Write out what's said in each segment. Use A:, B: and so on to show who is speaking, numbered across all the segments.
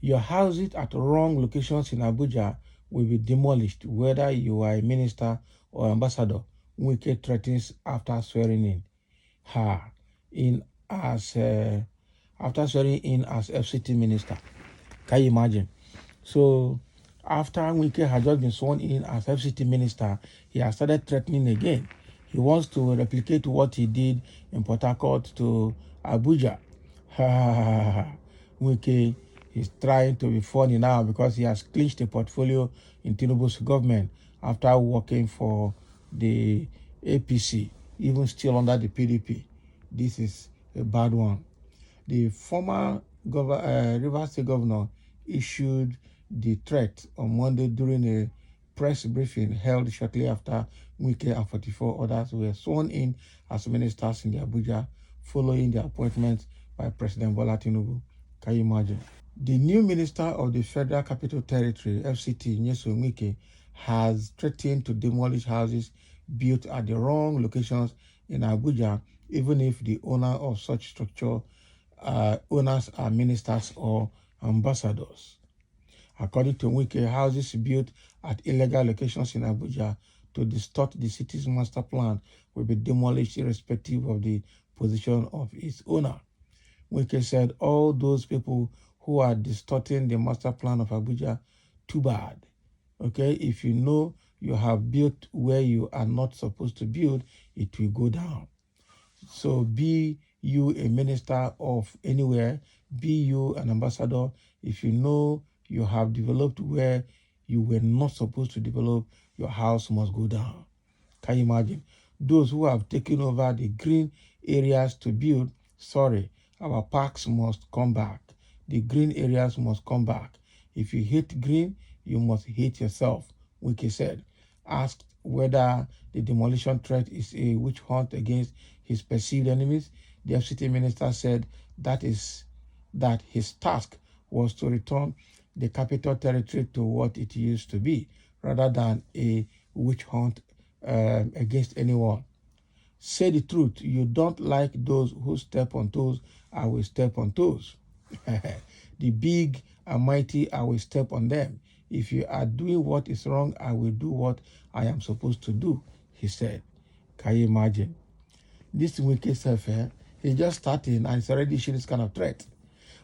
A: Your houses at wrong locations in Abuja will be demolished, whether you are a minister or ambassador. Wike threatens after swearing in. Her in as after swearing in as FCT minister. Can you imagine? So after Wike had just been sworn in as FCT minister, he has started threatening again. He wants to replicate what he did in Port Harcourt to Abuja. Wike is trying to be funny now because he has clinched a portfolio in Tinubu's government after working for the APC, even still under the PDP. This is a bad one. The former Rivers State governor issued the threat on Monday during a press briefing held shortly after Wike and 44 others were sworn in as ministers in the Abuja following the appointment by President Bola Tinubu. Can you imagine? The new minister of the Federal Capital Territory, FCT, Nyesom Wike, has threatened to demolish houses built at the wrong locations in Abuja, even if the owner of such structure owners are ministers or ambassadors. According to Wike, houses built at illegal locations in Abuja to distort the city's master plan will be demolished irrespective of the position of its owner. Wike said all those people who are distorting the master plan of Abuja, too bad. Okay, if you know you have built where you are not supposed to build, it will go down. So be you a minister of anywhere, be you an ambassador, if you know you have developed where you were not supposed to develop, your house must go down. Can you imagine? Those who have taken over the green areas to build, sorry, our parks must come back. The green areas must come back. If you hate green, you must hate yourself, Wike said. Asked whether the demolition threat is a witch hunt against his perceived enemies, the FCT minister said that his task was to return the capital territory to what it used to be, rather than a witch hunt against anyone. Say the truth, you don't like those who step on toes, I will step on toes. The big and mighty, I will step on them. If you are doing what is wrong, I will do what I am supposed to do, he said. Can you imagine? This Wike self, he's just starting and it's already issuing this kind of threat.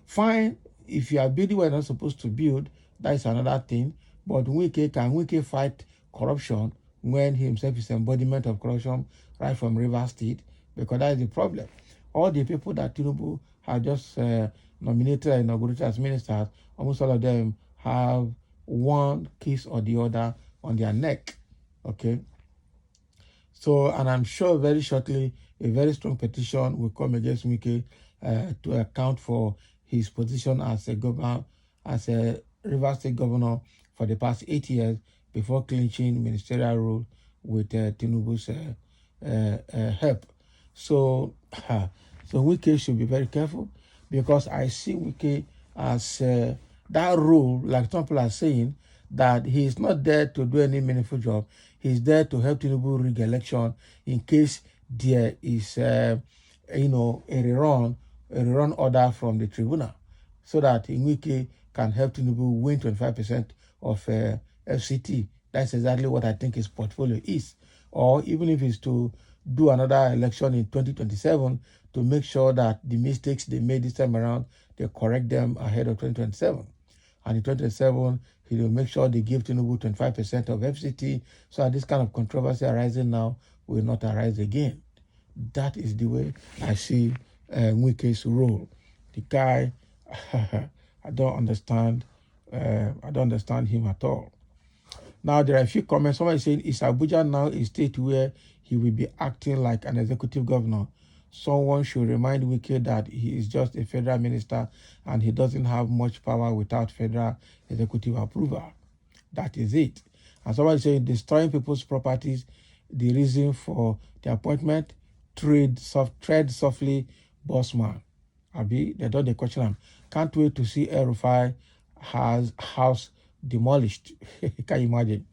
A: Fine, if you are building where you're not supposed to build, that is another thing. But can Wike fight corruption when he himself is embodiment of corruption right from Rivers State? Because that is the problem. All the people that Tinubu have just nominated and inaugurated as ministers, almost all of them have one case or the other on their neck. Okay. So, and I'm sure very shortly, a very strong petition will come against Wike to account for his position as a governor, as a Rivers State governor for the past 8 years before clinching ministerial role with Tinubu's help. So, so Wike should be very careful, because I see Wike as that role, like some people are saying, that he is not there to do any meaningful job. He's there to help Tinubu rig election in case there is, a rerun order from the tribunal, so that Wike can help Tinubu win 25% of FCT. That's exactly what I think his portfolio is. Or even if it's to do another election in 2027 to make sure that the mistakes they made this time around, they correct them ahead of 2027. And in 2027, he will make sure they give Tinubu 25% of FCT, so that this kind of controversy arising now will not arise again. That is the way I see Wike's role. The guy, I don't understand him at all. Now, there are a few comments. Somebody saying, is Abuja now a state where he will be acting like an executive governor? Someone should remind Wike that he is just a federal minister and he doesn't have much power without federal executive approval. That is it. And somebody saying, destroying people's properties, the reason for the appointment, tread softly, boss man. Abi, they don't they question him. Can't wait to see El-Rufai has house demolished. Can you imagine?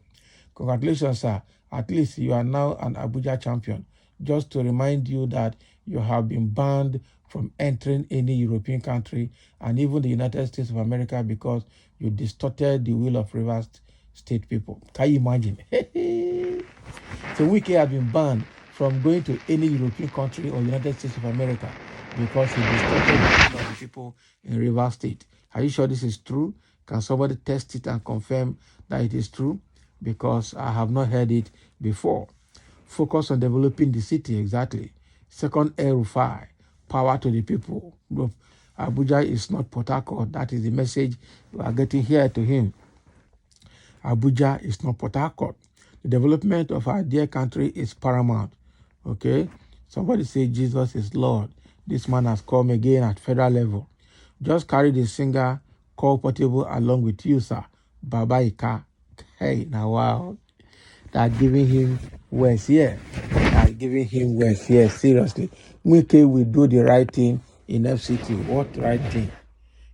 A: Congratulations, sir. At least you are now an Abuja champion. Just to remind you that you have been banned from entering any European country and even the United States of America because you distorted the will of Rivers State people. Can you imagine? So Wike has been banned from going to any European country or United States of America because he distorted the will of the people in Rivers State. Are you sure this is true? Can somebody test it and confirm that it is true? Because I have not heard it before. Focus on developing the city, exactly. Second, El-Rufai, power to the people. Abuja is not Port Harcourt. That is the message we are getting here to him. Abuja is not Port Harcourt. The development of our dear country is paramount. Okay? Somebody say Jesus is Lord. This man has come again at federal level. Just carry the singer called Portable along with you, sir. Baba Ika. Hey, now wow. They are giving him words here. They are giving him words here. Seriously. Wike will do the right thing in FCT. What right thing?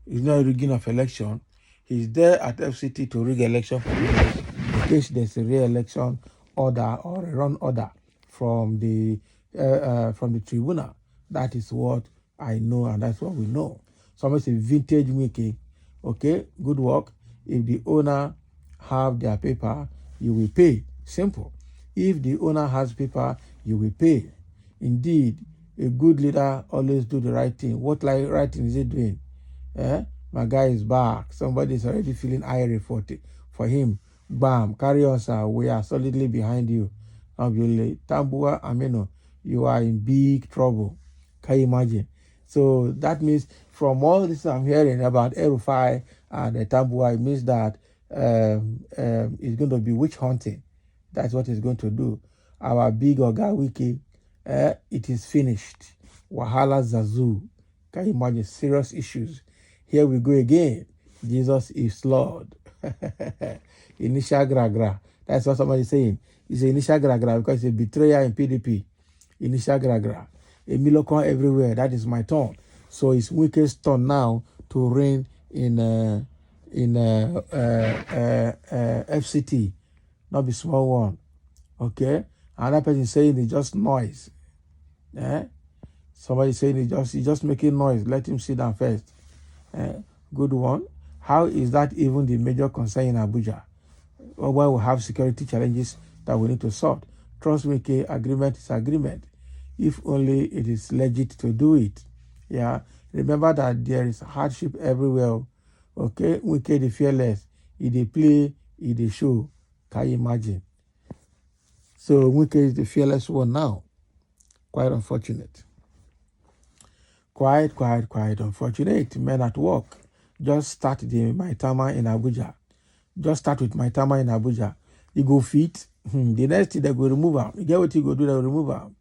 A: It's not a rigging of election. He's there at FCT to rig election for you in case there's a re-election order or a run order from the tribunal. That is what I know, and that's what we know. Somebody say vintage Wike. Okay, good work. If the owner have their paper, you will pay. Simple. If the owner has paper, you will pay. Indeed, a good leader always do the right thing. What right thing is he doing? My guy is back. Somebody is already feeling irate for him. Bam, carry on, sir. We are solidly behind you. Obviously, Tambua Amino, you are in big trouble. Can you imagine? So that means from all this I'm hearing about El-Rufai and Tambua, it means that it's going to be witch hunting. That's what it's going to do. Our big Oga Wike, it is finished. Wahala Zazu. Can you imagine? Serious issues. Here we go again. Jesus is Lord. Initial gra. That's what somebody is saying. It's an initial gra because it's a betrayer in PDP. Initial gra. A Milocon everywhere. That is my turn. So it's Wike's turn now to reign in FCT. Not be small one. Okay? Another person saying it's just noise. Somebody saying he's just making noise. Let him sit down first. Good one. How is that even the major concern in Abuja? Or why we have security challenges that we need to sort? Trust me, agreement is agreement. If only it is legit to do it. Yeah. Remember that there is hardship everywhere. Okay? Wike the fearless. If they play, if they show. Can you imagine? So Wike is the fearless one now. Quite unfortunate. Quite unfortunate. Men at work. Just start the Maitama in Abuja. Just start with Maitama in Abuja. You go fit. The next thing they go remove them. You get what you go do, they will remove them.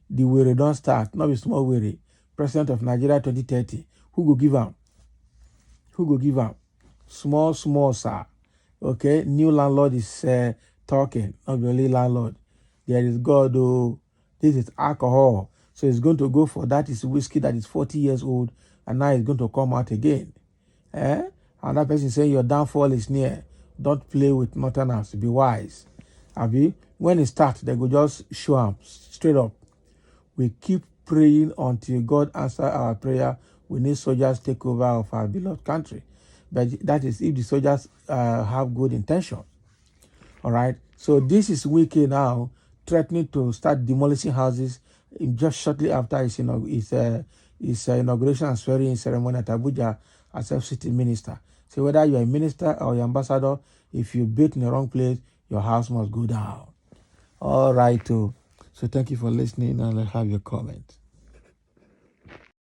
A: The weary don't start. Not be small weary. President of Nigeria 2030. Who go give them? Who go give them? Small, sir. Okay? New landlord is talking. Not the only landlord. There is God. Oh, this is alcohol. So it's going to go for that is whiskey that is 40 years old and now it's going to come out again. Another person saying your downfall is near. Don't play with nothing else. Be wise. Abi, when it starts, they go just show up straight up. We keep praying until God answer our prayer. We need soldiers take over of our beloved country. But that is if the soldiers have good intention. All right. So this is Wike now threatening to start demolishing houses just shortly after his inauguration and swearing-in ceremony at Abuja as FCT minister. So whether you're a minister or your ambassador, if you built in the wrong place, your house must go down. All right, too. So thank you for listening and I have your comment.